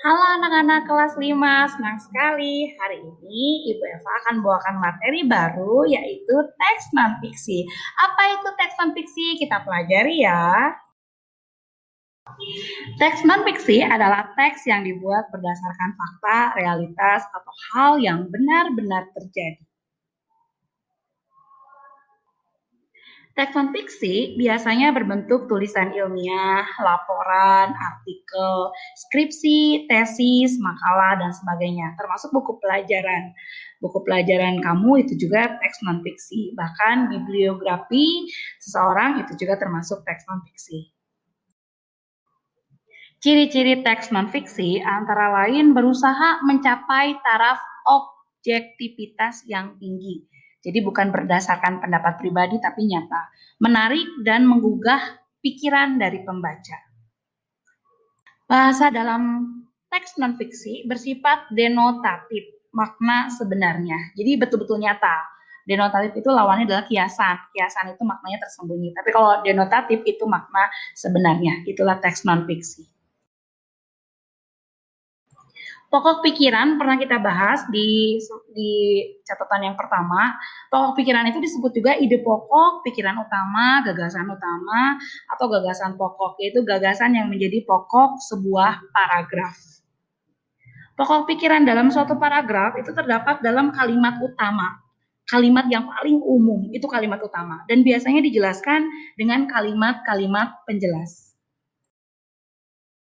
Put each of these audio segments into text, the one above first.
Halo anak-anak kelas 5, senang sekali. Hari ini Ibu Eva akan bawakan materi baru yaitu teks non-fiksi. Apa itu teks non-fiksi? Kita pelajari ya. Teks non-fiksi adalah teks yang dibuat berdasarkan fakta, realitas, atau hal yang benar-benar terjadi. Teks non-fiksi biasanya berbentuk tulisan ilmiah, laporan, artikel, skripsi, tesis, makalah, dan sebagainya, termasuk buku pelajaran. Buku pelajaran kamu itu juga teks non-fiksi, bahkan bibliografi seseorang itu juga termasuk teks non-fiksi. Ciri-ciri teks non-fiksi antara lain berusaha mencapai taraf objektivitas yang tinggi. Jadi bukan berdasarkan pendapat pribadi tapi nyata, menarik dan menggugah pikiran dari pembaca. Bahasa dalam teks non-fiksi bersifat denotatif, makna sebenarnya. Jadi betul-betul nyata. Denotatif itu lawannya adalah kiasan. Kiasan itu maknanya tersembunyi. Tapi kalau denotatif itu makna sebenarnya. Itulah teks non-fiksi. Pokok pikiran pernah kita bahas di catatan yang pertama. Pokok pikiran itu disebut juga ide pokok, pikiran utama, atau gagasan pokok, yaitu gagasan yang menjadi pokok sebuah paragraf. Pokok pikiran dalam suatu paragraf itu terdapat dalam kalimat utama. Kalimat yang paling umum itu kalimat utama dan biasanya dijelaskan dengan kalimat-kalimat penjelas.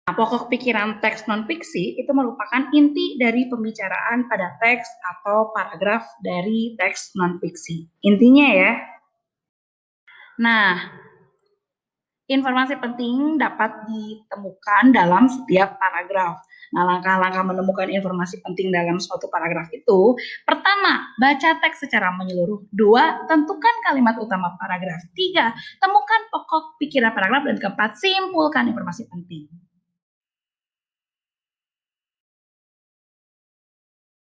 Pokok pikiran teks non-fiksi itu merupakan inti dari pembicaraan pada teks atau paragraf dari teks non-fiksi. Intinya ya. Nah, informasi penting dapat ditemukan dalam setiap paragraf. Nah, langkah-langkah menemukan informasi penting dalam suatu paragraf itu, pertama, baca teks secara menyeluruh. 2, tentukan kalimat utama paragraf. 3, temukan pokok pikiran paragraf. Dan keempat, simpulkan informasi penting.